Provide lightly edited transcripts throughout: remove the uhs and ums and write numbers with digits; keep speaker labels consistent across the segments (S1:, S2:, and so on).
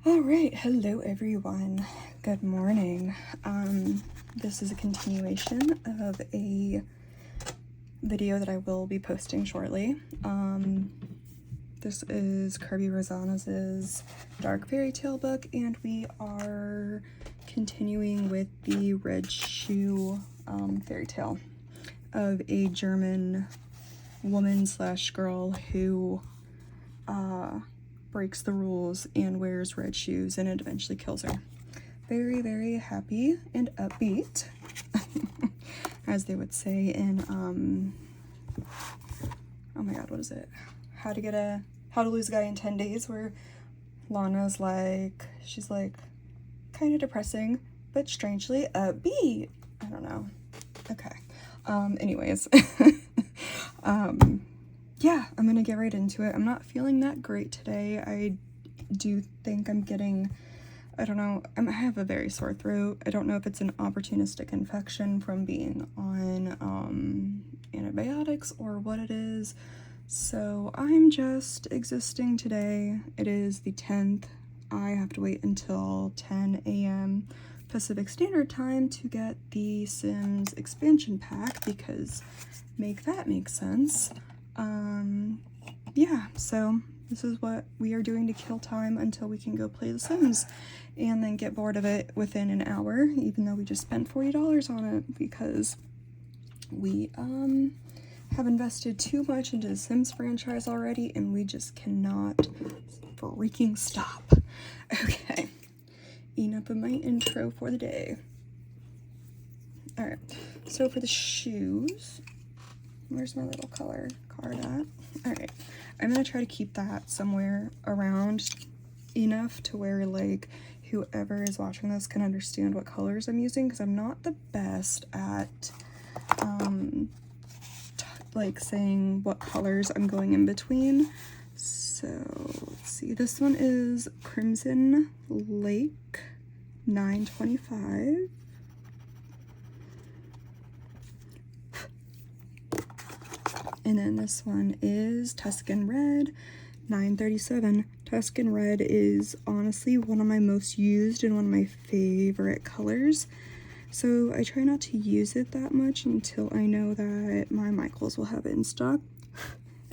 S1: All right, hello everyone. Good morning. This is a continuation of a video that I will be posting shortly. This is Kerby Rosanes' Dark Fairy Tale book, and we are continuing with the Red Shoe fairy tale of a German woman slash girl who breaks the rules and wears red shoes, and it eventually kills her. Very, very happy and upbeat, as they would say in, oh my god, what is it? How to Lose a Guy in 10 Days, where Lana's like, she's like, kind of depressing, but strangely upbeat. I don't know. Okay. Anyways. Yeah, I'm gonna get right into it. I'm not feeling that great today. I do think I'm getting, I don't know, I have a very sore throat. I don't know if it's an opportunistic infection from being on antibiotics or what it is. So I'm just existing today. It is the 10th. I have to wait until 10 a.m. Pacific Standard Time to get the Sims expansion pack, because make that make sense. Yeah, so this is what we are doing to kill time until we can go play The Sims and then get bored of it within an hour, even though we just spent $40 on it because we have invested too much into the Sims franchise already and we just cannot freaking stop. Okay, enough of my intro for the day. Alright, so for the shoes, where's my little color card at? Alright, I'm gonna try to keep that somewhere around enough to where, like, whoever is watching this can understand what colors I'm using, because I'm not the best at, like, saying what colors I'm going in between. So, let's see, this one is Crimson Lake 925. And then this one is Tuscan Red 937. Tuscan Red is honestly one of my most used and one of my favorite colors. So I try not to use it that much until I know that my Michaels will have it in stock.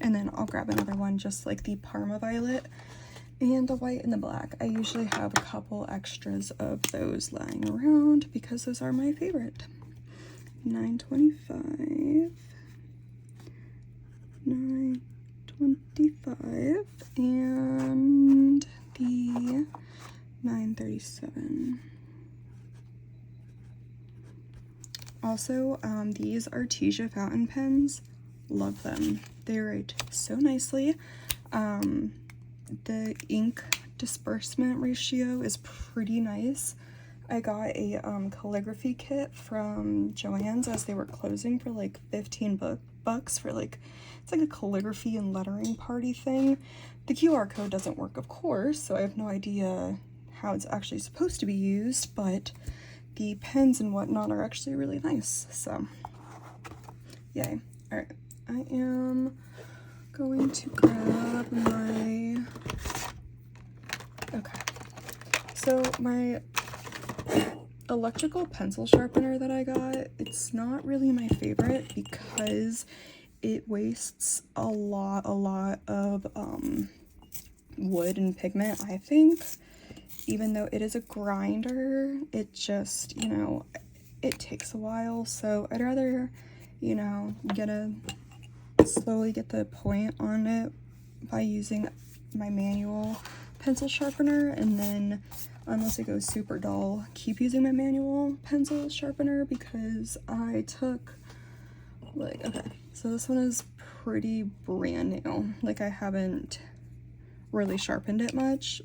S1: And then I'll grab another one just like the Parma Violet and the white and the black. I usually have a couple extras of those lying around because those are my favorite. 925. 925 and the 937. Also, these Artesia fountain pens, love them. They write so nicely. The ink disbursement ratio is pretty nice. I got a calligraphy kit from Joann's as they were closing for like 15 bucks for like, it's like a calligraphy and lettering party thing. The QR code doesn't work, of course, so I have no idea how it's actually supposed to be used, but the pens and whatnot are actually really nice, so yay. All right, I am going to grab my, okay, so my electrical pencil sharpener that I got, it's not really my favorite because it wastes a lot of wood and pigment, I think. Even though it is a grinder, it just, you know, it takes a while, so I'd rather, you know, slowly get the point on it by using my manual pencil sharpener, and then unless it goes super dull, keep using my manual pencil sharpener, because I took, like, okay, so this one is pretty brand new. Like, I haven't really sharpened it much.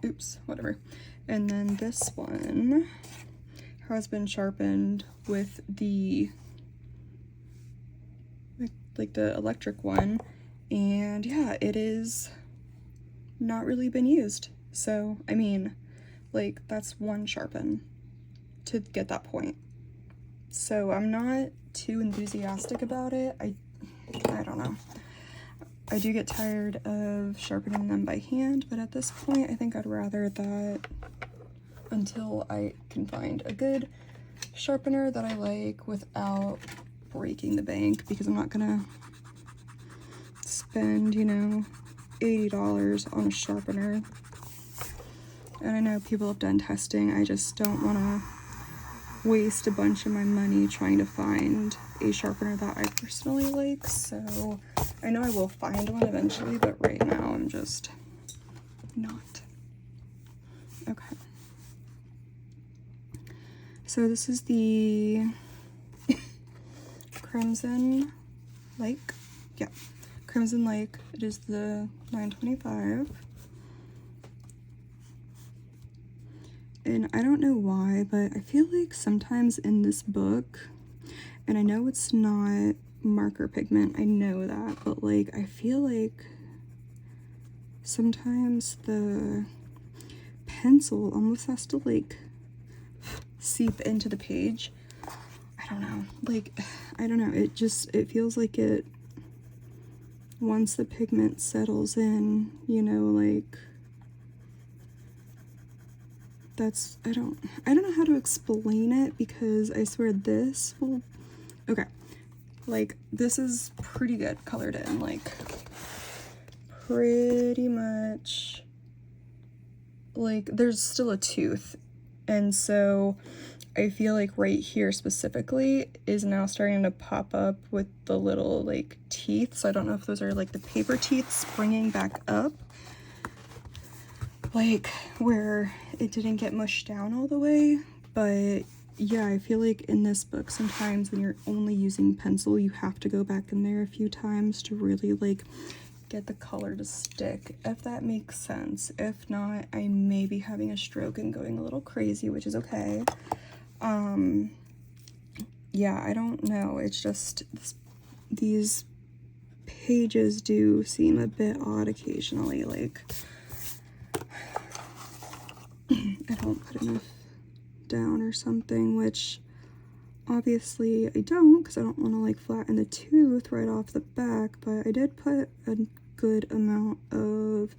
S1: Oops, whatever. And then this one has been sharpened with the, like the electric one, and yeah, it is not really been used. So, I mean, like, that's one sharpen to get that point. So I'm not too enthusiastic about it. I don't know. I do get tired of sharpening them by hand, but at this point I think I'd rather that until I can find a good sharpener that I like without breaking the bank, because I'm not gonna spend, you know, $80 on a sharpener. And I know people have done testing. I just don't want to waste a bunch of my money trying to find a sharpener that I personally like. So I know I will find one eventually, but right now I'm just not. Okay. So this is the Crimson Lake. Yeah, Crimson Lake. It is the 925. And I don't know why, but I feel like sometimes in this book, and I know it's not marker pigment, I know that, but like I feel like sometimes the pencil almost has to like seep into the page. I don't know, like, I don't know, it feels like it, once the pigment settles in, you know, like, that's, I don't know how to explain it, because I swear this will, okay, like, this is pretty good colored in, like, pretty much, like, there's still a tooth, and so I feel like right here specifically is now starting to pop up with the little, like, teeth, so I don't know if those are, like, the paper teeth springing back up, like where it didn't get mushed down all the way. But yeah, I feel like in this book sometimes when you're only using pencil, you have to go back in there a few times to really like get the color to stick, if that makes sense. If not, I may be having a stroke and going a little crazy, which is okay. Yeah, I don't know, it's just these pages do seem a bit odd occasionally, like I don't put enough down or something, which obviously I don't, because I don't want to like flatten the tooth right off the back, but I did put a good amount of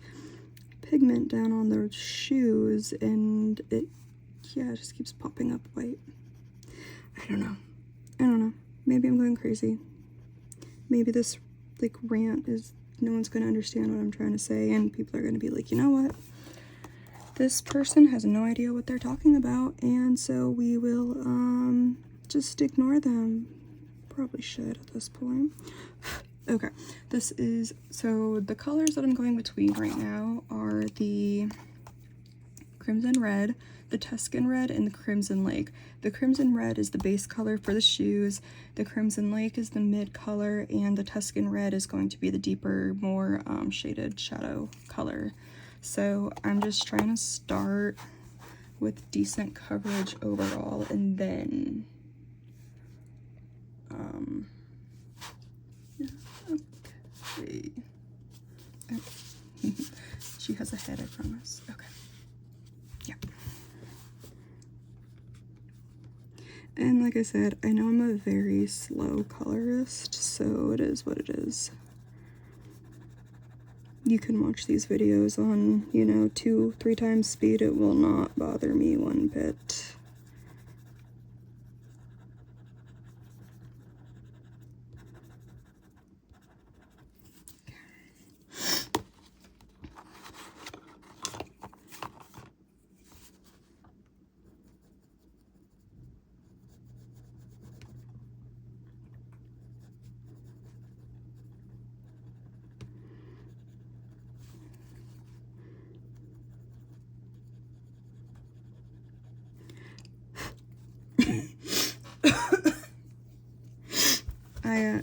S1: pigment down on the shoes, and it, yeah, it just keeps popping up white. I don't know, maybe I'm going crazy. Maybe this like rant is, no one's going to understand what I'm trying to say, and people are going to be like, you know what? This person has no idea what they're talking about, and so we will just ignore them. Probably should at this point. Okay, this is, so the colors that I'm going between right now are the Crimson Red, the Tuscan Red, and the Crimson Lake. The Crimson Red is the base color for the shoes, the Crimson Lake is the mid color, and the Tuscan Red is going to be the deeper, more shaded shadow color. So I'm just trying to start with decent coverage overall, and then yeah, okay. She has a head, I promise. Okay, yeah. And like I said, I know I'm a very slow colorist, so it is what it is. You can watch these videos on, you know, 2-3 times speed. It will not bother me one bit.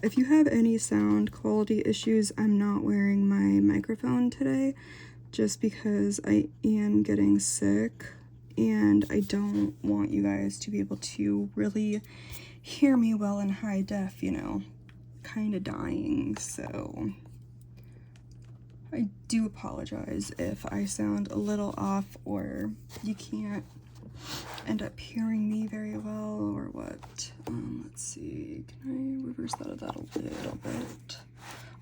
S1: If you have any sound quality issues, I'm not wearing my microphone today just because I am getting sick and I don't want you guys to be able to really hear me well in high def, you know, kind of dying. So I do apologize if I sound a little off or you can't end up hearing me very well or what. Let's see, can I reverse that a little bit?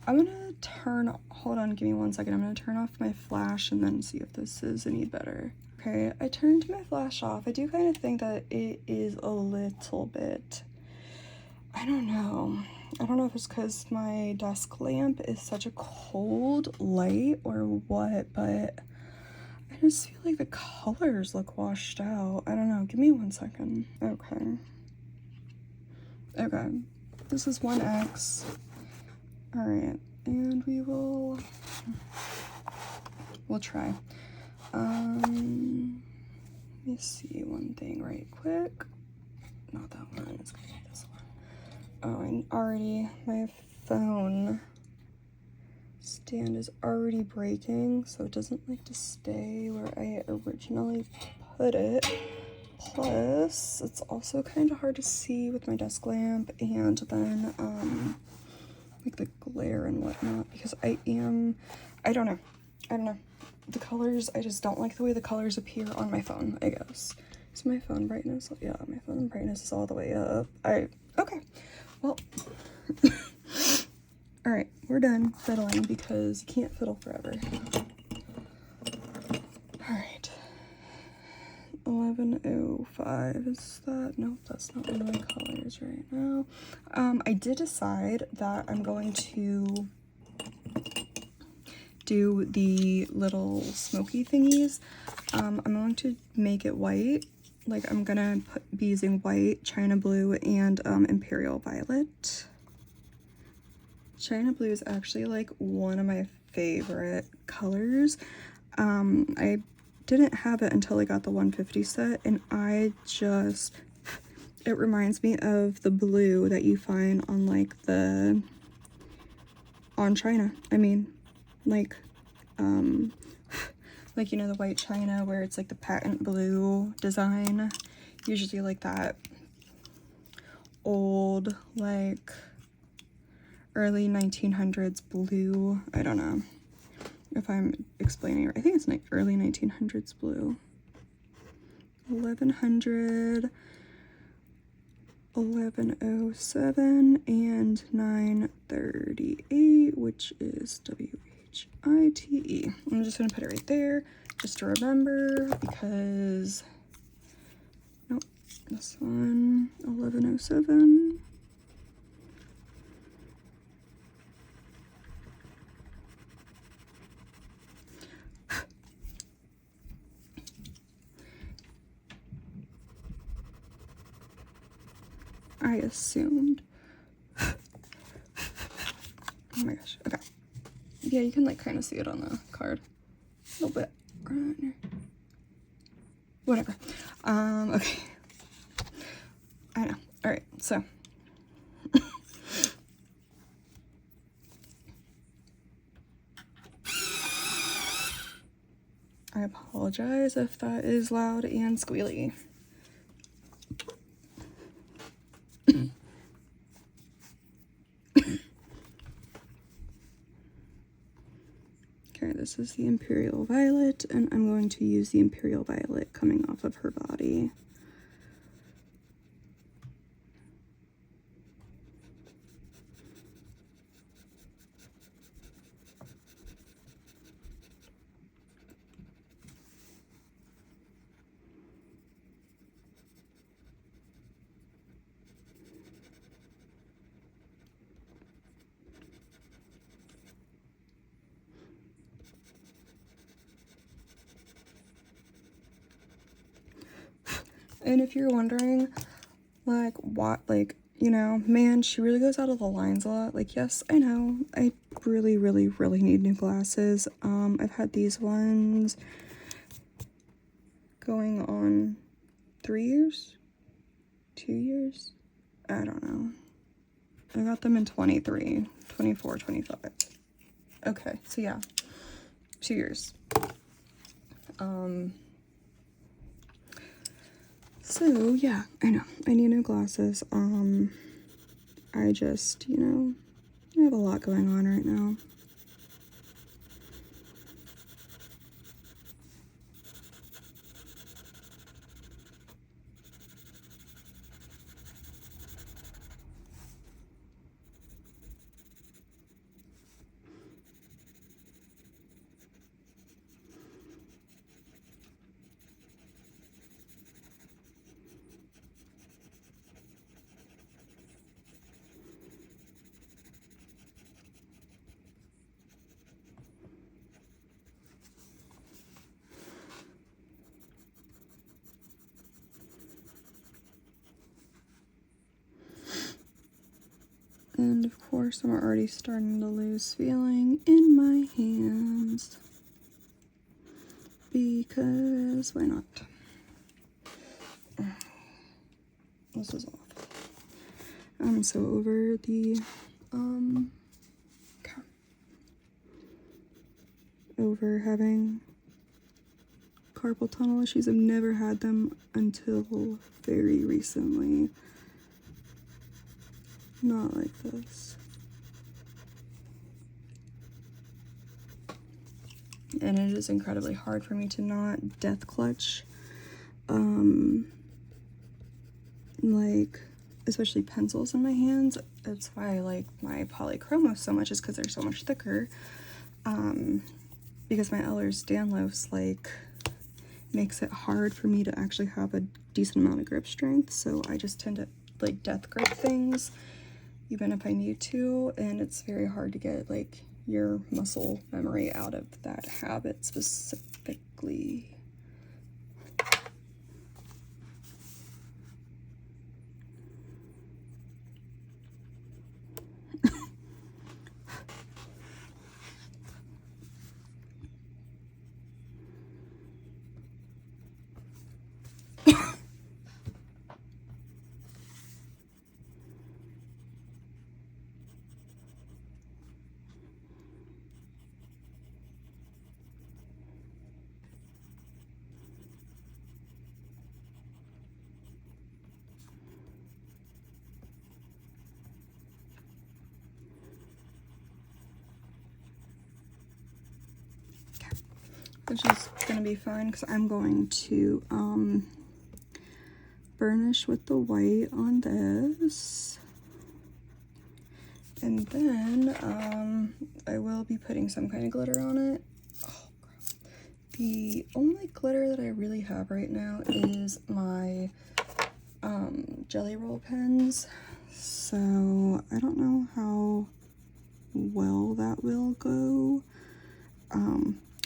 S1: I'm gonna hold on, give me 1 second. I'm gonna turn off my flash and then see if this is any better. Okay, I turned my flash off. I do kind of think that it is a little bit, I don't know. I don't know if it's because my desk lamp is such a cold light or what, but I just feel like the colors look washed out. I don't know. Give me 1 second. Okay. Okay. This is 1X. All right. And we'll try. Let me see one thing right quick. Not that one. It's gonna be this one. Oh, and already my phone stand is already breaking, so it doesn't like to stay where I originally put it. Plus, it's also kind of hard to see with my desk lamp, and then like the glare and whatnot, because I don't know. The colors, I just don't like the way the colors appear on my phone, I guess. Is my phone brightness? Yeah, my phone brightness is all the way up. Okay. Well, all right, we're done fiddling because you can't fiddle forever. All right. 11:05 is that? Nope, that's not one of my colors right now. I did decide that I'm going to do the little smoky thingies. I'm going to make it white. Like, I'm gonna be using white, China blue, and Imperial Violet. China blue is actually like one of my favorite colors. I didn't have it until I got the 150 set, and it reminds me of the blue that you find on like on China. I mean, like you know, the white China where it's like the patent blue design, usually like that old like early 1900s blue. I don't know if I'm explaining it. I think it's like early 1900s blue. 1100, 1107, and 938, which is WHITE. I'm just gonna put it right there just to remember, because nope, this one, 1107. I assumed. Oh my gosh. Okay. Yeah, you can like kind of see it on the card a little bit. Whatever. Okay. I know. All right. So. I apologize if that is loud and squealy. Okay, this is the Imperial Violet, and I'm going to use the Imperial Violet coming off of her body. And if you're wondering, like, what, like, you know, man, she really goes out of the lines a lot. Like, yes, I know, I really, really, really need new glasses. I've had these ones going on 3 years? 2 years? I don't know. I got them in 23, 24, 25. Okay, so yeah, 2 years. So yeah, I know, I need new glasses. I just, you know, I have a lot going on right now. And of course, I'm already starting to lose feeling in my hands. Because why not? This is off. I'm so over the, over having carpal tunnel issues. I've never had them until very recently. Not like this. And it is incredibly hard for me to not death clutch. Like, especially pencils in my hands. That's why I like my polychromos so much, is because they're so much thicker. Because my Ehlers-Danlos, like, makes it hard for me to actually have a decent amount of grip strength. So I just tend to, like, death grip things, even if I need to. And it's very hard to get, like, your muscle memory out of that habit specifically. Which is gonna be fine because I'm going to burnish with the white on this, and then I will be putting some kind of glitter on it. Oh, the only glitter that I really have right now is my jelly roll pens, so I don't know how well that will go.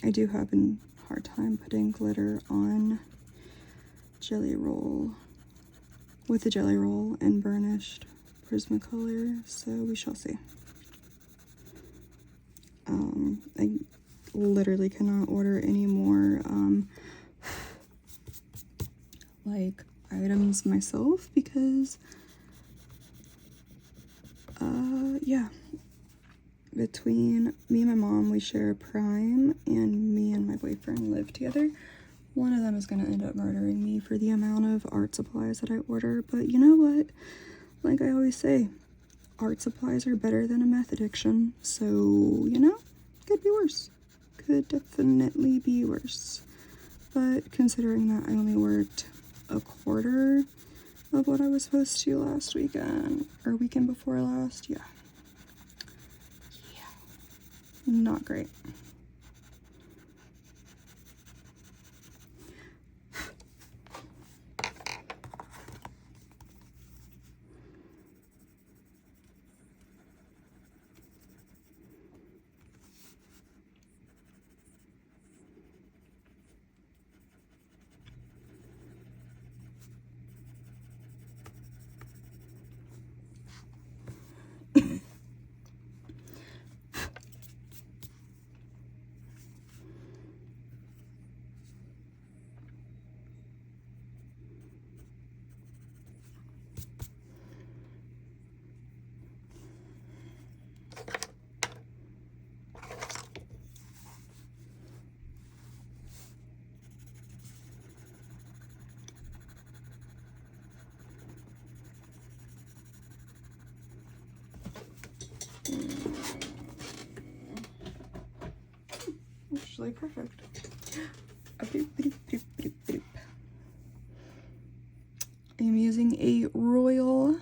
S1: I do have a hard time putting glitter on jelly roll with the jelly roll and burnished Prismacolor, so we shall see. I literally cannot order any more like items myself because yeah, between me and my mom, we share Prime, and me and my boyfriend live together. One of them is going to end up murdering me for the amount of art supplies that I order, but you know what? Like I always say, art supplies are better than a meth addiction, so, you know, could be worse. Could definitely be worse. But considering that I only worked a quarter of what I was supposed to last weekend, or weekend before last, yeah. Not great. Actually perfect. I'm using a Royal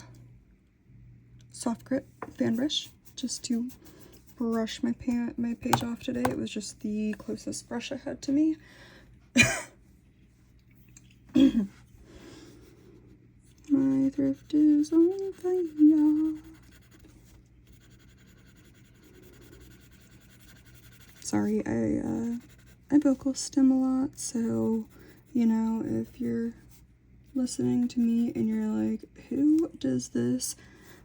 S1: soft grip fan brush just to brush my page off today. It was just the closest brush I had to me. My thrift is on fire. Sorry, I vocal stim a lot, so, you know, if you're listening to me and you're like, who does this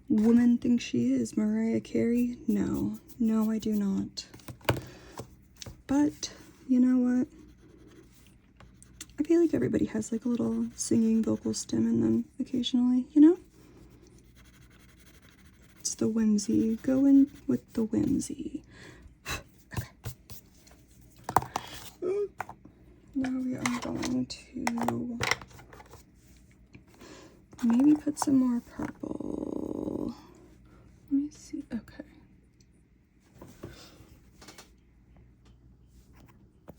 S1: woman thinks she is. Mariah Carey? No. No, I do not. But, you know what? I feel like everybody has like a little singing vocal stem in them occasionally, you know? It's the whimsy. Go in with the whimsy. Okay. Now we are going to maybe put some more purple. Let me see. Okay.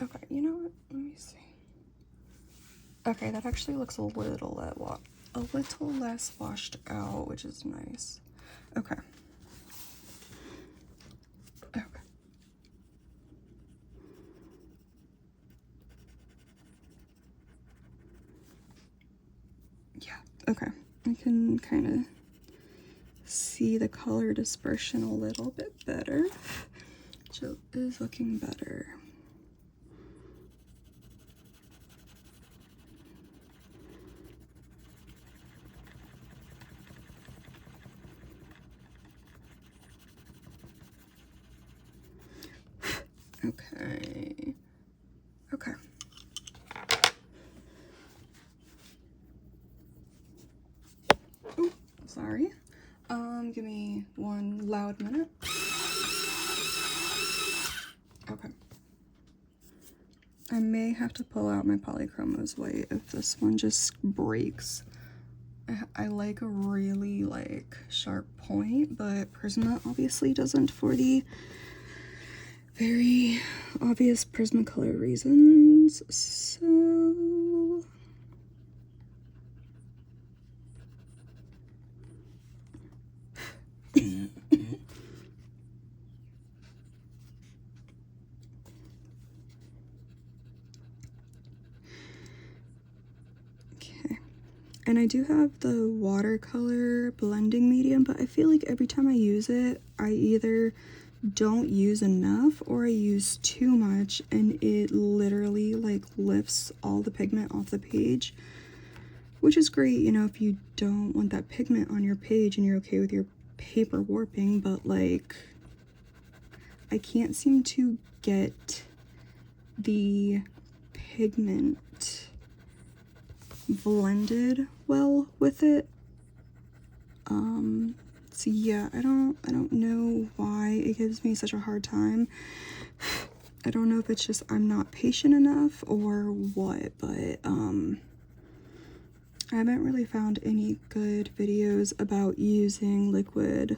S1: Okay, you know what? Let me see. Okay, that actually looks a little less washed out, which is nice. Okay. Okay. Yeah, okay. I can kind of see the color dispersion a little bit better, which is looking better. Okay. Okay. Ooh, sorry. Give me one loud minute. Okay. I may have to pull out my polychromos white if this one just breaks. I like a really like sharp point, but Prisma obviously doesn't for the very obvious Prismacolor reasons. So okay. And I do have the watercolor blending medium, but I feel like every time I use it, I either don't use enough or I use too much, and it literally like lifts all the pigment off the page, which is great, you know, if you don't want that pigment on your page and you're okay with your paper warping, but like I can't seem to get the pigment blended well with it. So yeah, I don't know why it gives me such a hard time. I don't know if it's just I'm not patient enough or what, but I haven't really found any good videos about using liquid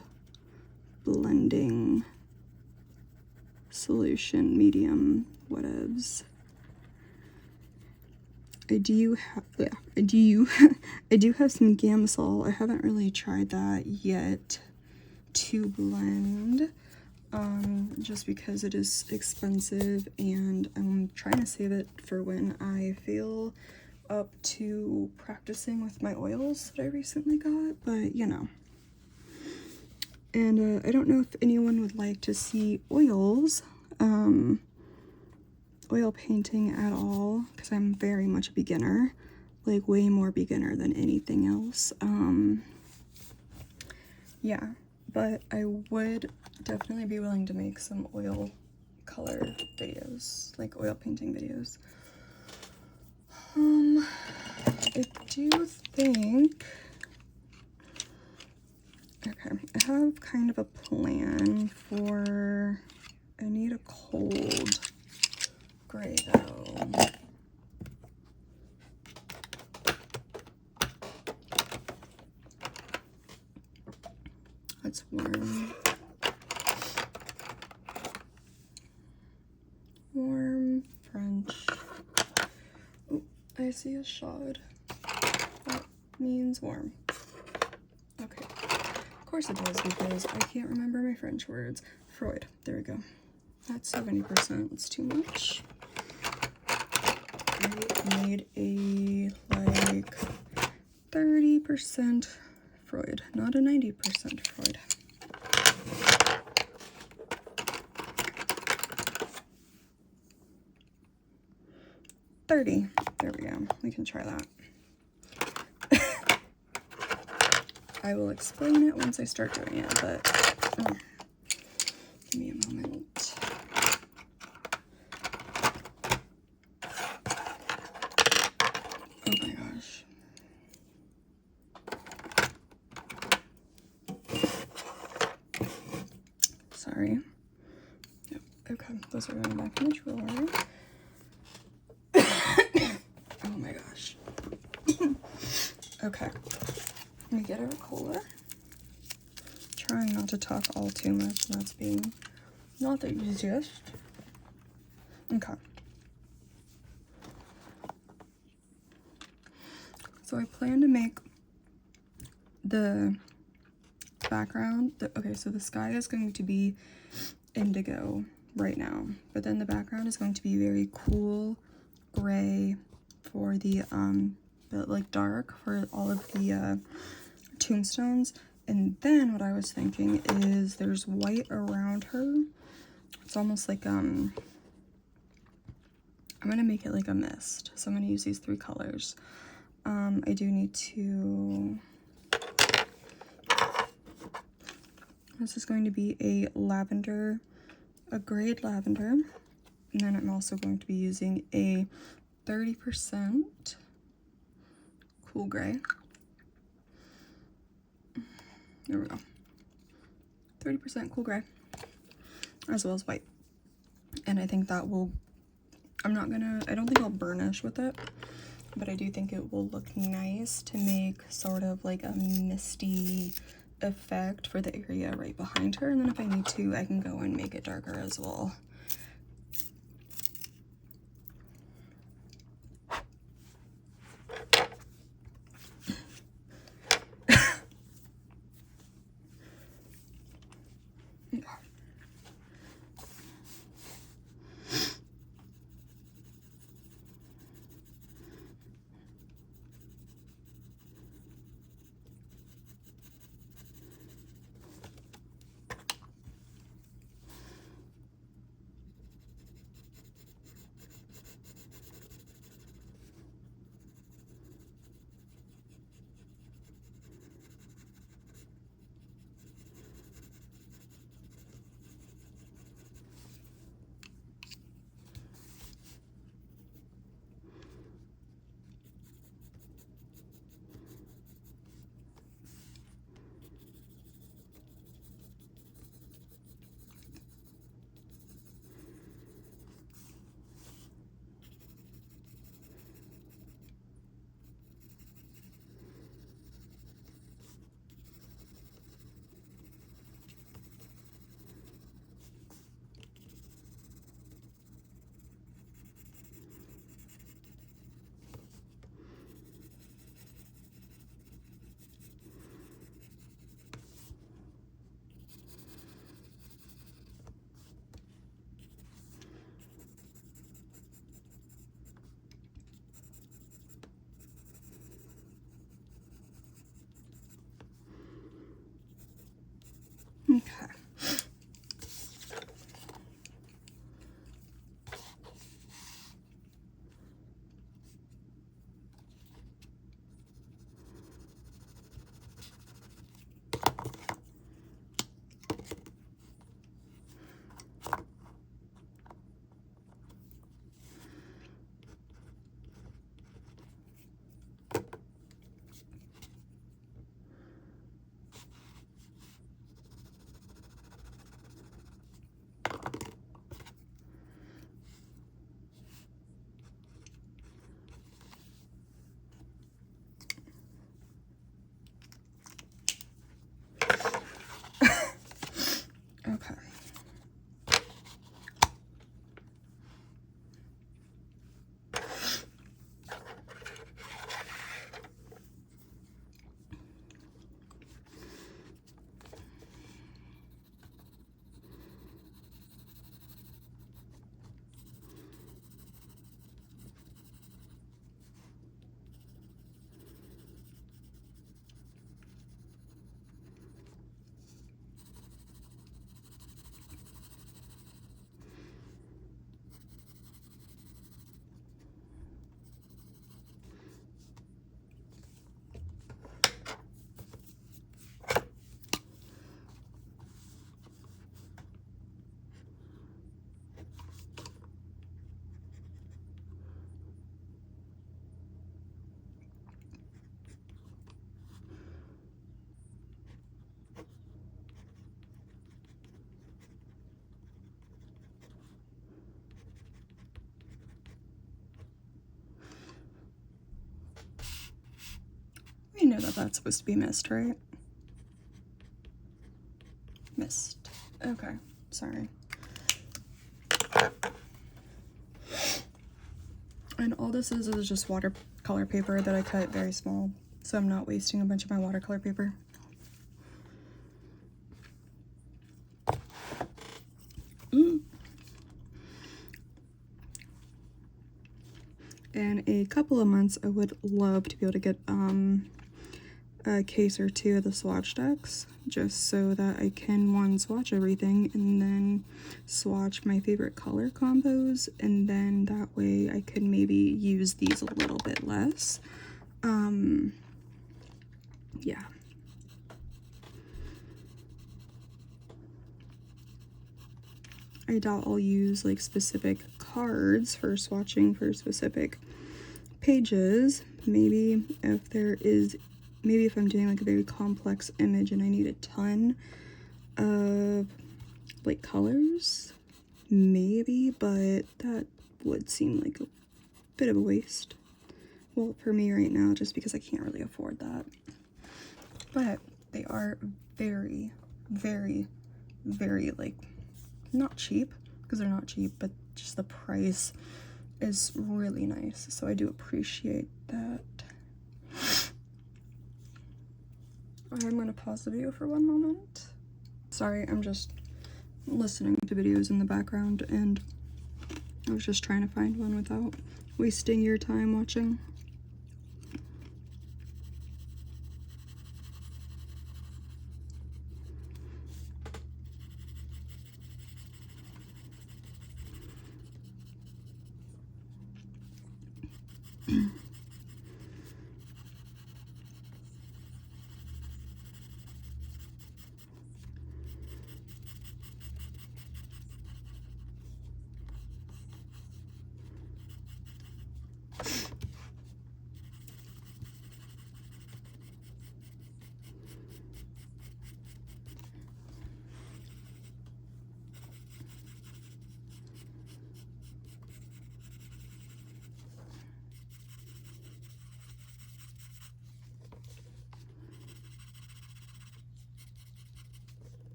S1: blending solution, medium, whatevs. I do have some Gamsol. I haven't really tried that yet to blend, just because it is expensive and I'm trying to save it for when I feel up to practicing with my oils that I recently got, but you know. And I don't know if anyone would like to see oils, oil painting at all, because I'm very much a beginner, like way more beginner than anything else. Yeah, but I would definitely be willing to make some oil color videos, like oil painting videos. I do think, okay, I have kind of a plan for, I need a cold gray though. That's warm. Warm French. Oh, I see a shad. That means warm. Okay. Of course it does, because I can't remember my French words. Freud. There we go. That's 70%. It's too much. I need a like 30% Freud, not a 90% Freud. There we go. We can try that. I will explain it once I start doing it, but give me a moment. Oh my gosh. Sorry. Yep. Okay, those are going back in the drawer. Oh my gosh. Okay, let me get our Cola. Trying not to talk all too much, and that's being not the easiest. Okay. So I plan to make the background, okay, so the sky is going to be indigo right now, but then the background is going to be very cool gray for the like dark for all of the tombstones. And then what I was thinking is there's white around her. It's almost like I'm gonna make it like a mist, so I'm gonna use these 3 colors. I do need to, this is going to be a lavender, a grayed lavender, and then I'm also going to be using a 30% cool gray. There we go. 30% cool gray, as well as white. And I think that will, I don't think I'll burnish with it, but I do think it will look nice to make sort of like a misty effect for the area right behind her. And then if I need to, I can go and make it darker as well. Okay. know that that's supposed to be mist, right? Mist. Okay, sorry. And all this is just watercolor paper that I cut very small, so I'm not wasting a bunch of my watercolor paper. In a couple of months, I would love to be able to get a case or two of the swatch decks, just so that I can, one, swatch everything, and then swatch my favorite color combos, and then that way I could maybe use these a little bit less. Yeah. I doubt I'll use like specific cards for swatching for specific pages. Maybe if I'm doing like a very complex image and I need a ton of like colors, maybe, but that would seem like a bit of a waste. Well, for me right now, just because I can't really afford that. But they are very, very, very, like, not cheap, because they're not cheap, but just the price is really nice, so I do appreciate that. I'm gonna pause the video for one moment. Sorry, I'm just listening to videos in the background, and I was just trying to find one without wasting your time watching.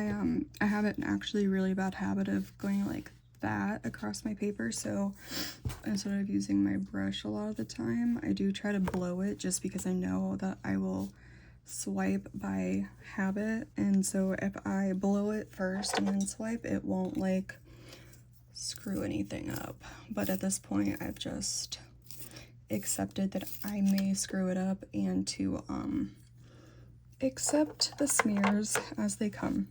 S1: I have an actually really bad habit of going like that across my paper, so instead of using my brush a lot of the time, I do try to blow it just because I know that I will swipe by habit, and so if I blow it first and then swipe, it won't like screw anything up. But at this point, I've just accepted that I may screw it up and to accept the smears as they come.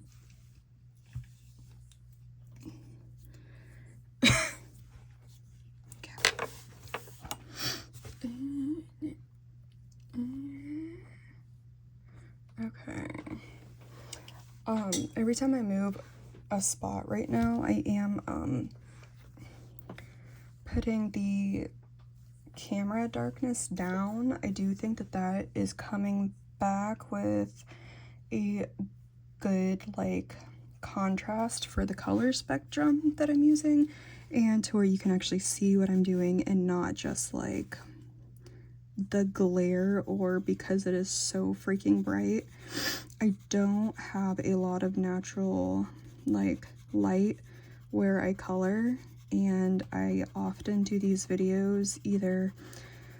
S1: Okay. Every time I move a spot right now, I am putting the camera darkness down. I do think that that is coming back with a good like contrast for the color spectrum that I'm using, and to where you can actually see what I'm doing and not just like the glare or because it is so freaking bright. I don't have a lot of natural like light where I color, and I often do these videos either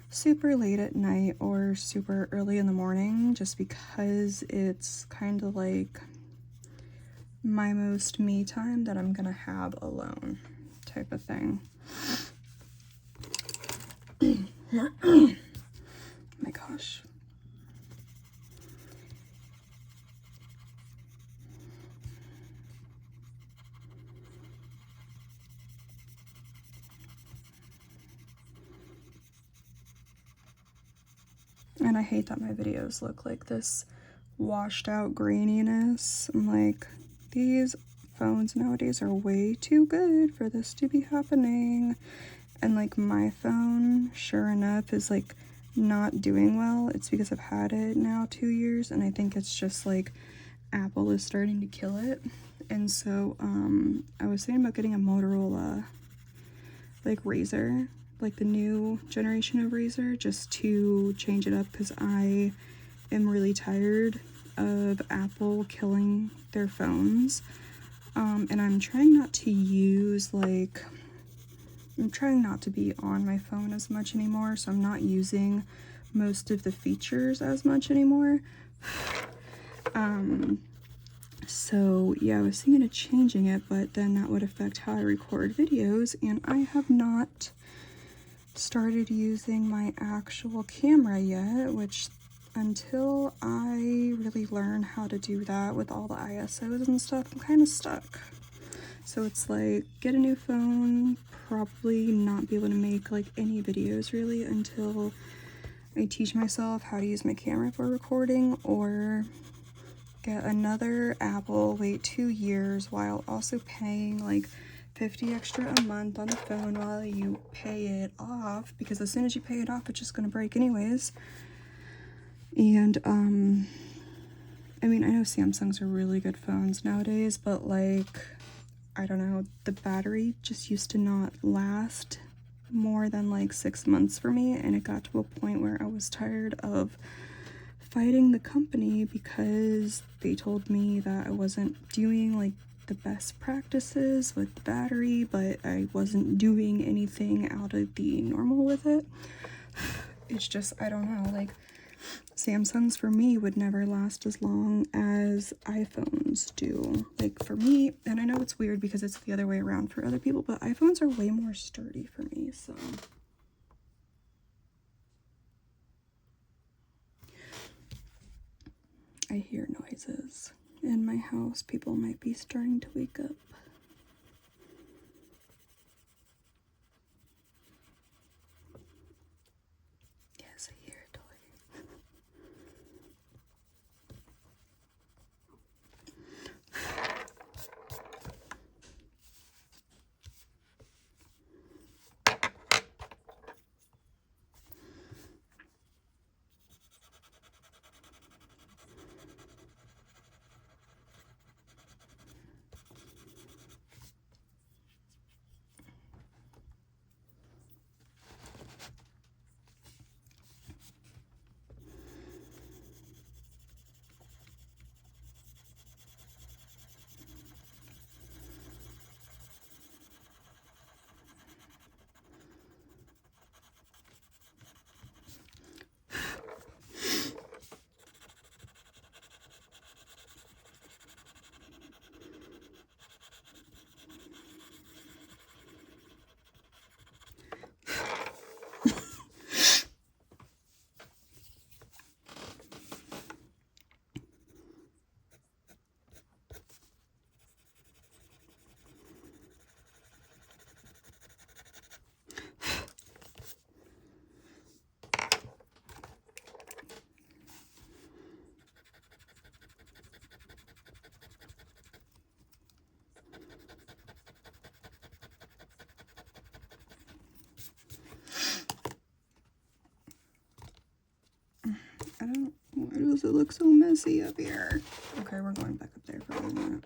S1: super late at night or super early in the morning just because it's kind of like my most me time that I'm gonna have alone type of thing. My gosh. And I hate that my videos look like this washed out graininess. I'm like, these phones nowadays are way too good for this to be happening. And like my phone, sure enough, is like not doing well. It's because I've had it now 2 years, and I think it's just like Apple is starting to kill it. And so I was thinking about getting a Motorola like Razr, like the new generation of Razr, just to change it up because I am really tired of Apple killing their phones. And I'm trying not to use like, I'm trying not to be on my phone as much anymore, so I'm not using most of the features as much anymore. So yeah, I was thinking of changing it, but then that would affect how I record videos, and I have not started using my actual camera yet, which until I really learn how to do that with all the ISOs and stuff, I'm kind of stuck. So it's like, get a new phone, probably not be able to make like any videos really until I teach myself how to use my camera for recording, or get another Apple, wait 2 years while also paying like $50 extra a month on the phone while you pay it off, because as soon as you pay it off, it's just gonna break anyways. And I mean, I know Samsungs are really good phones nowadays, but like, I don't know, the battery just used to not last more than like 6 months for me, and it got to a point where I was tired of fighting the company because they told me that I wasn't doing like the best practices with the battery, but I wasn't doing anything out of the normal with it. It's just, I don't know, like Samsungs for me would never last as long as iPhones do. Like for me, and I know it's weird because it's the other way around for other people, but iPhones are way more sturdy for me, so. I hear noises in my house. People might be starting to wake up. Yes, I hear a toy. I don't, why does it look so messy up here? Okay, we're going back up there for a minute.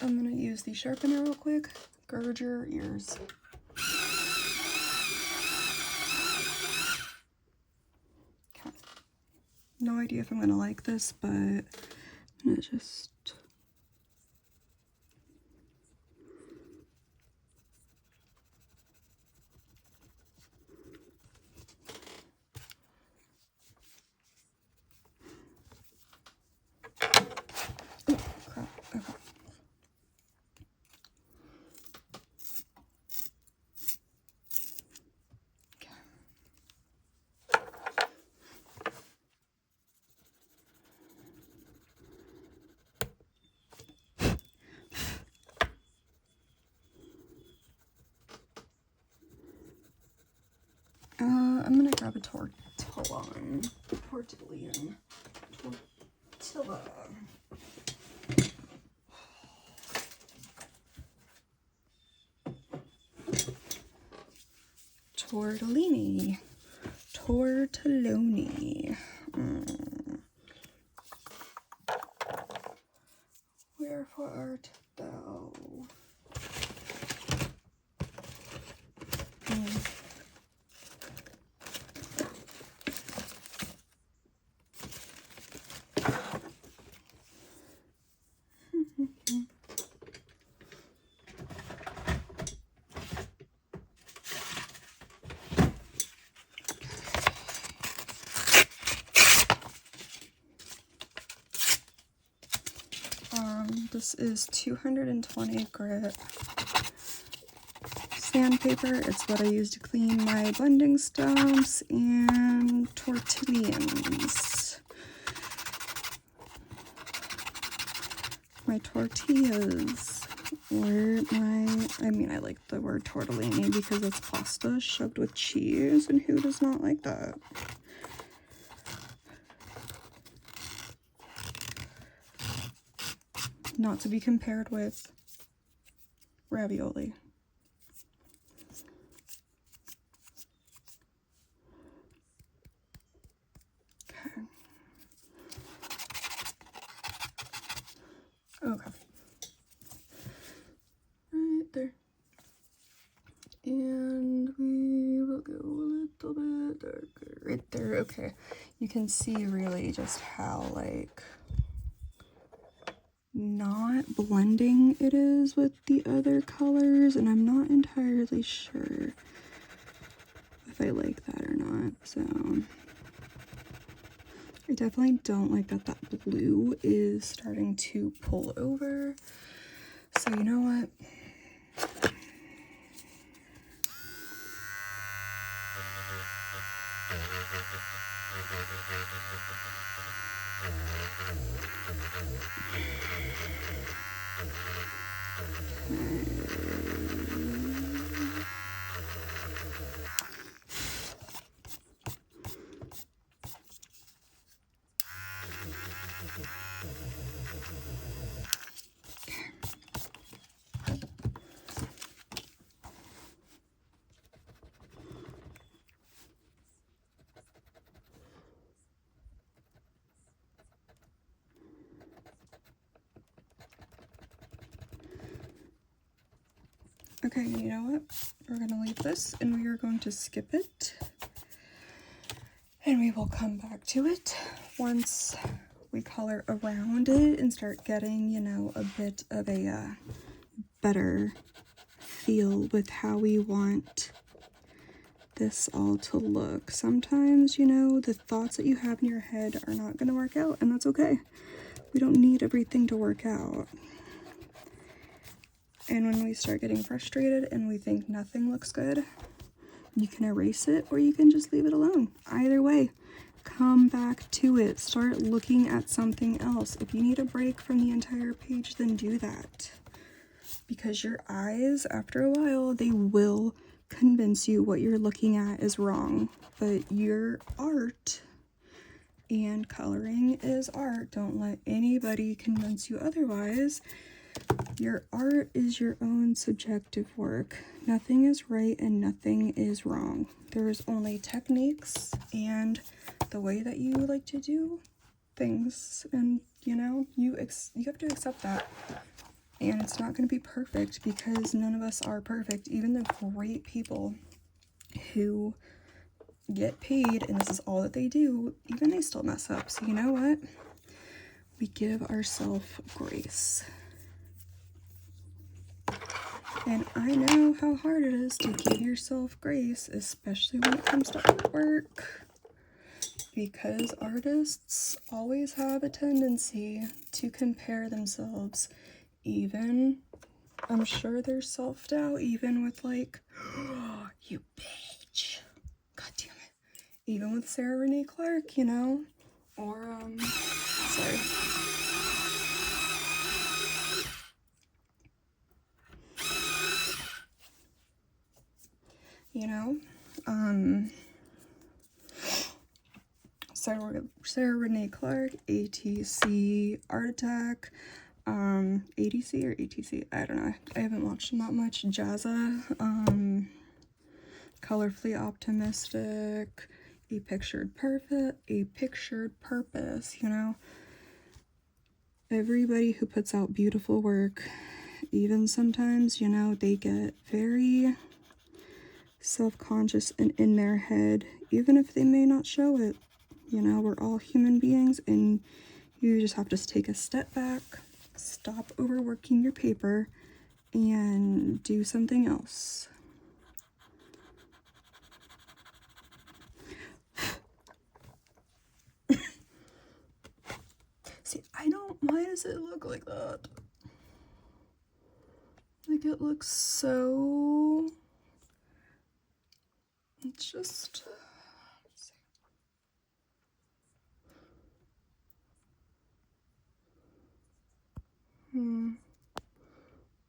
S1: I'm gonna use the sharpener real quick. Gird your ears. Okay. No idea if I'm gonna like this, but I'm gonna just... Oh, crap. Okay. I'm gonna grab a tortilla. Tortellini. Tortelloni. Wherefore art thou? This is 220 grit sandpaper. It's what I use to clean my blending stumps and tortillas. My tortillas, or I mean, I like the word tortellini because it's pasta shoved with cheese, and who does not like that? Not to be compared with ravioli. Okay. Okay. Right there. And we will go a little bit darker. Right there. Okay. You can see really just how, like, not blending it is with the other colors, and I'm not entirely sure if I like that or not. So I definitely don't like that that blue is starting to pull over. So you know what? Okay, you know what? We're gonna leave this and we are going to skip it. And we will come back to it once we color around it and start getting, you know, a bit of a better feel with how we want this all to look. Sometimes, you know, the thoughts that you have in your head are not going to work out, and that's okay. We don't need everything to work out. And when we start getting frustrated and we think nothing looks good, you can erase it or you can just leave it alone. Either way, come back to it. Start looking at something else. If you need a break from the entire page, then do that. Because your eyes, after a while, they will convince you what you're looking at is wrong. But your art and coloring is art. Don't let anybody convince you otherwise. Your art is your own subjective work. Nothing is right and nothing is wrong. There's only techniques and the way that you like to do things, and you know, you have to accept that. And it's not going to be perfect because none of us are perfect. Even the great people who get paid and this is all that they do, even they still mess up. So you know what? We give ourselves grace. And I know how hard it is to give yourself grace, especially when it comes to artwork, because artists always have a tendency to compare themselves. Even, I'm sure there's self-doubt, even with like, oh, you bitch, god damn it, even with Sarah Renee Clark, you know, or, sorry. You know, Sarah Renee Clark, ATC Art Attack, ADC or ATC, I don't know, I haven't watched them that much. Jazza, Colorfully Optimistic, A Pictured Purpose, you know. Everybody who puts out beautiful work, even sometimes, you know, they get very self-conscious and in their head, even if they may not show it. You know, we're all human beings, and you just have to take a step back, stop overworking your paper, and do something else. See, why does it look like that? Like, it looks so, it's just,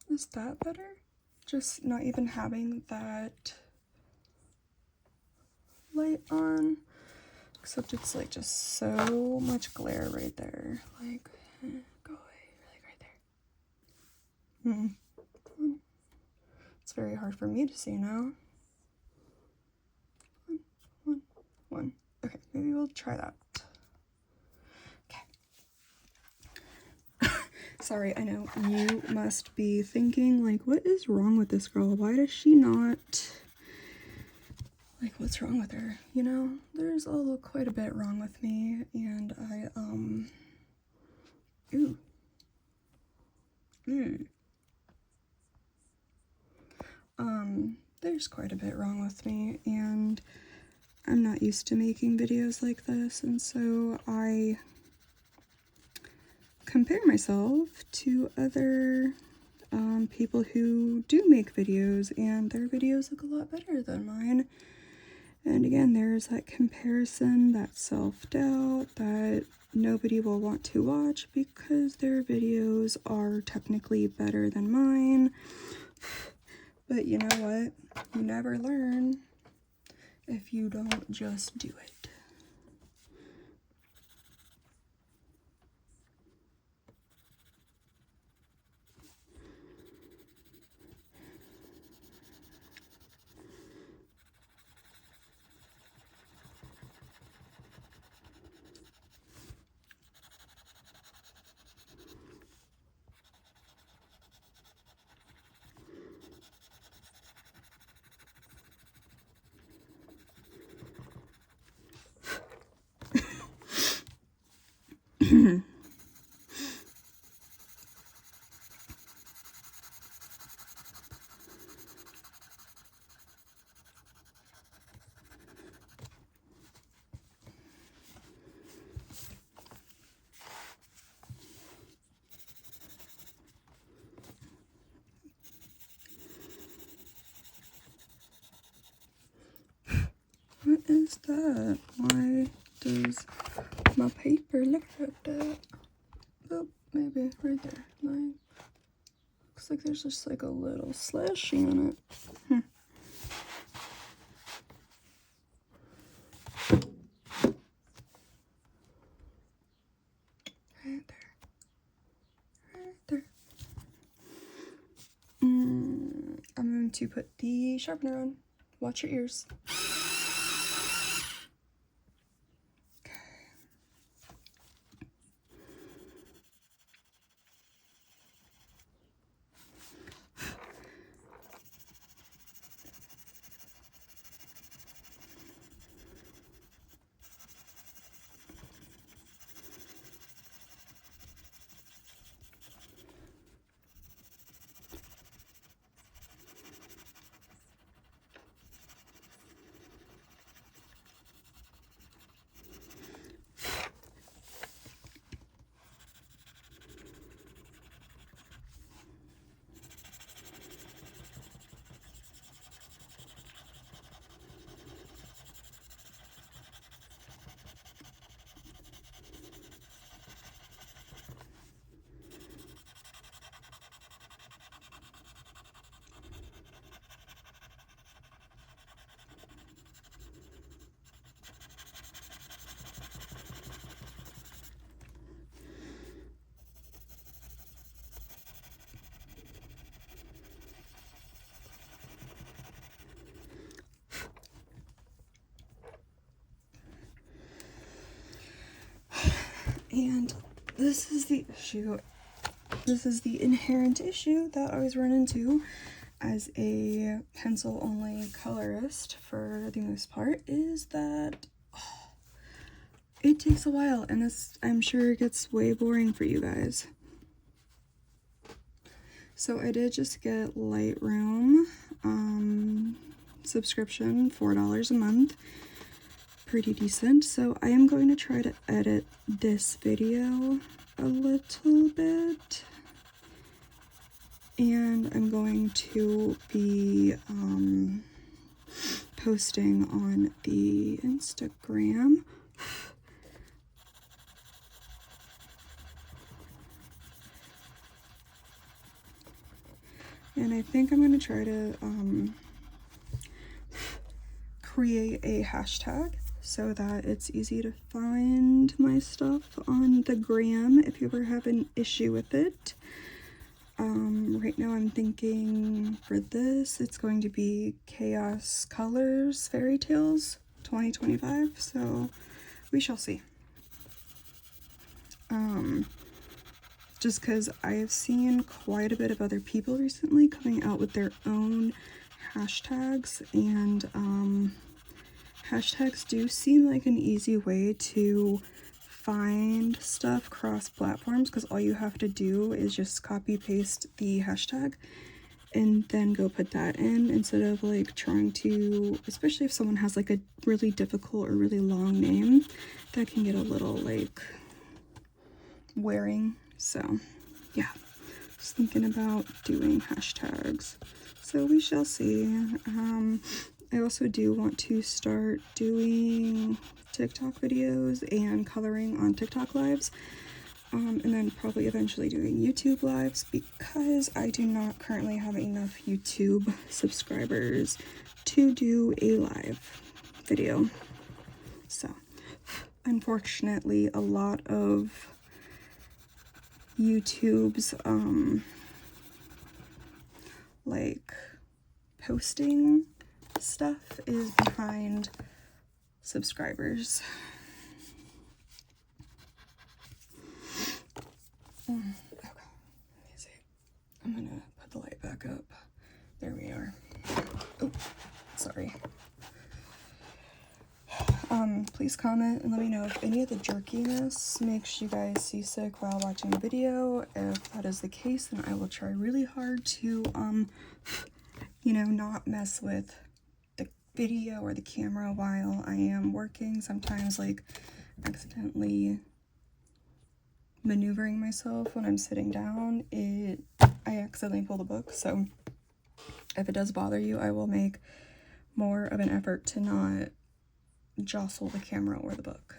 S1: is that better? Just not even having that light on, except it's like just so much glare right there. Like, go away, like right there. It's very hard for me to see now. One. Okay, maybe we'll try that. Okay. Sorry, I know you must be thinking, like, what is wrong with this girl? Why does she not, like, what's wrong with her? You know, there's quite a bit wrong with me, and there's quite a bit wrong with me, and I'm not used to making videos like this, and so I compare myself to other people who do make videos, and their videos look a lot better than mine. And again, there's that comparison, that self-doubt, that nobody will want to watch because their videos are technically better than mine. But you know what? You never learn if you don't just do it. What is that? Why does my paper look like that? Oh, maybe right there. Like, looks like there's just like a little slashing on it. Right there. Right there. I'm going to put the sharpener on. Watch your ears. And this is the issue. This is the inherent issue that I always run into as a pencil-only colorist for the most part, is that it takes a while, and this, I'm sure, gets way boring for you guys. So I did just get Lightroom subscription, $4 a month. Pretty decent. So I am going to try to edit this video a little bit, and I'm going to be posting on the Instagram. And I think I'm going to try to create a hashtag so that it's easy to find my stuff on the gram if you ever have an issue with it. Right now I'm thinking for this, it's going to be Chaos Colors Fairy Tales 2025, so we shall see. Just because I have seen quite a bit of other people recently coming out with their own hashtags, and hashtags do seem like an easy way to find stuff cross platforms, because all you have to do is just copy paste the hashtag and then go put that in, instead of like trying to, especially if someone has like a really difficult or really long name, that can get a little like wearing. So yeah, just thinking about doing hashtags, so we shall see. I also do want to start doing TikTok videos and coloring on TikTok lives, and then probably eventually doing YouTube lives, because I do not currently have enough YouTube subscribers to do a live video. So unfortunately, a lot of YouTube's like posting stuff is behind subscribers. Okay, let me see. I'm gonna put the light back up. There we are. Oh, sorry. Please comment and let me know if any of the jerkiness makes you guys seasick while watching the video. If that is the case, then I will try really hard to, you know, not mess with the video or the camera while I am working. Sometimes, like, accidentally maneuvering myself when I'm sitting down, I accidentally pull the book. So if it does bother you, I will make more of an effort to not jostle the camera or the book.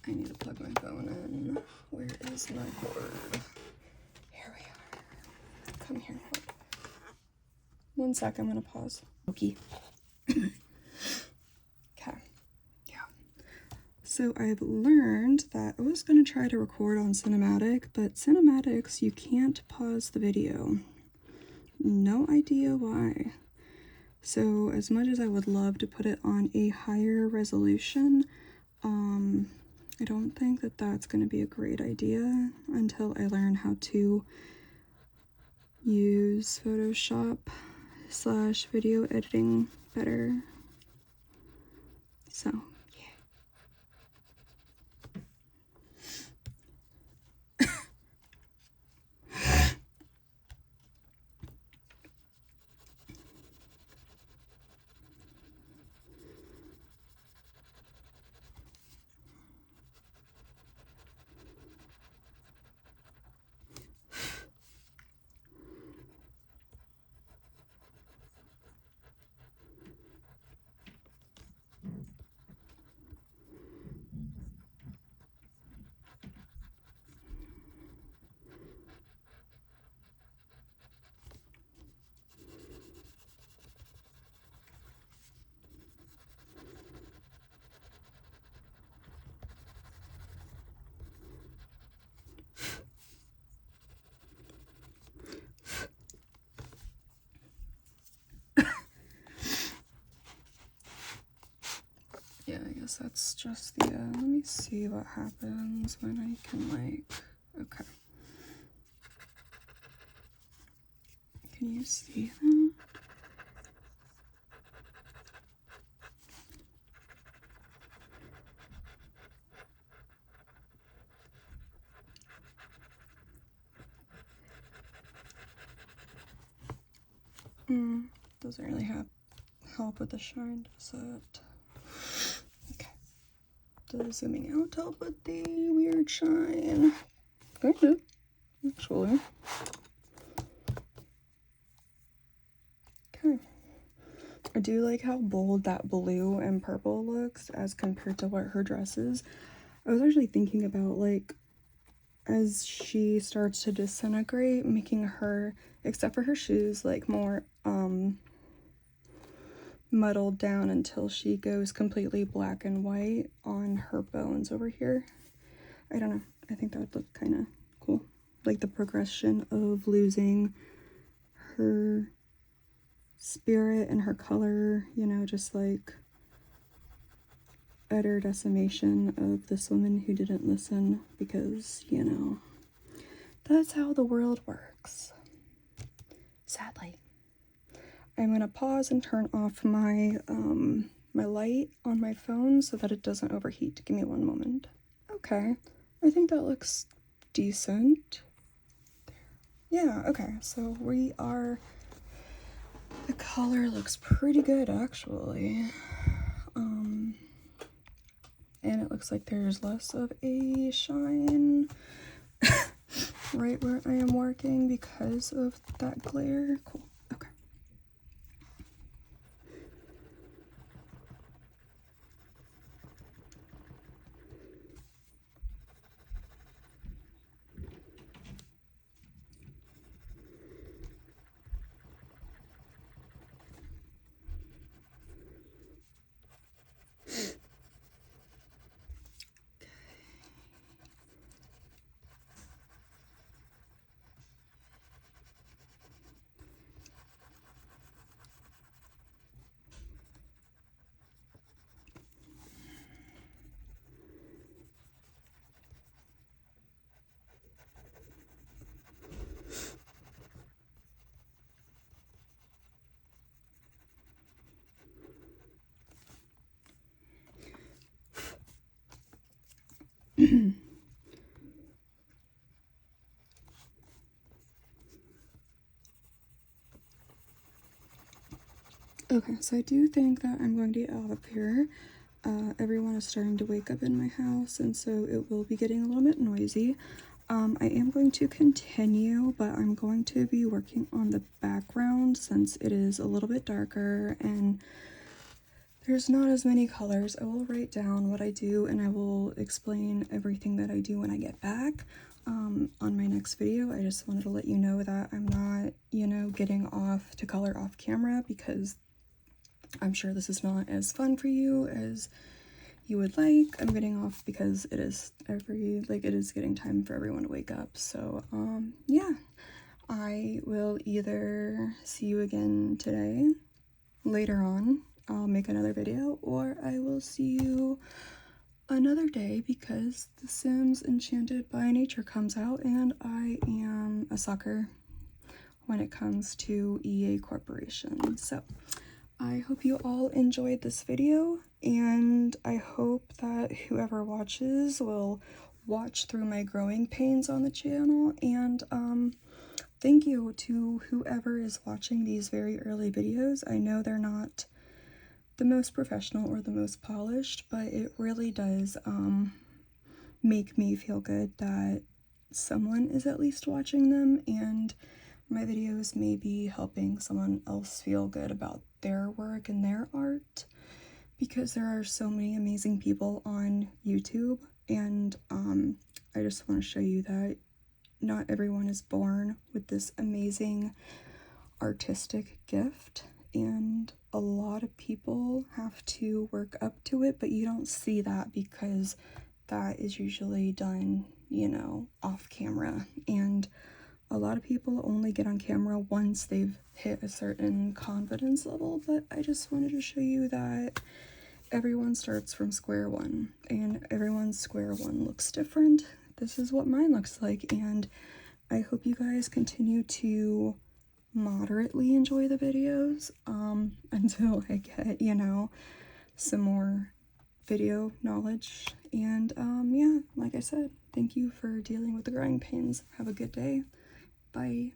S1: I need to plug my phone in. Where is my cord? Here we are. Come here. 1 sec, I'm gonna pause. Okay. Okay. Yeah. So I've learned that I was gonna try to record on cinematic, but cinematics, you can't pause the video. No idea why. So as much as I would love to put it on a higher resolution, I don't think that that's going to be a great idea until I learn how to use Photoshop / video editing better. So yeah, I guess that's just the, let me see what happens when I can, like, okay. Can you see that? Doesn't really help with the shine, does it? Okay. Does zooming out help with the weird shine? Kind of, actually. Okay. I do like how bold that blue and purple looks as compared to what her dress is. I was actually thinking about, like, as she starts to disintegrate, making her, except for her shoes, like, more muddled down until she goes completely black and white on her bones over here. I don't know. I think that would look kind of cool. Like the progression of losing her spirit and her color, you know, just like utter decimation of this woman who didn't listen because, you know, that's how the world works. Sadly. I'm gonna pause and turn off my my light on my phone so that it doesn't overheat. Give me one moment. Okay, I think that looks decent. Yeah, okay, so the color looks pretty good actually. And it looks like there's less of a shine right where I am working because of that glare. Cool, okay. Okay, so I do think that I'm going to get out of here. Everyone is starting to wake up in my house, and so it will be getting a little bit noisy. I am going to continue, but I'm going to be working on the background since it is a little bit darker and there's not as many colors. I will write down what I do and I will explain everything that I do when I get back on my next video. I just wanted to let you know that I'm not, you know, getting off to color off camera because I'm sure this is not as fun for you as you would like. I'm getting off because it is it is getting time for everyone to wake up. So, yeah, I will either see you again today, later on, I'll make another video, or I will see you another day because The Sims Enchanted by Nature comes out and I am a sucker when it comes to EA Corporation. So, I hope you all enjoyed this video, and I hope that whoever watches will watch through my growing pains on the channel, and thank you to whoever is watching these very early videos. I know they're not the most professional or the most polished, but it really does make me feel good that someone is at least watching them, and my videos may be helping someone else feel good about their work and their art, because there are so many amazing people on YouTube, and I just want to show you that not everyone is born with this amazing artistic gift, and a lot of people have to work up to it, but you don't see that because that is usually done, you know, off camera, and a lot of people only get on camera once they've hit a certain confidence level. But I just wanted to show you that everyone starts from square one, and everyone's square one looks different. This is what mine looks like, and I hope you guys continue to moderately enjoy the videos until I get, you know, some more video knowledge. And yeah, like I said, thank you for dealing with the growing pains. Have a good day. Bye.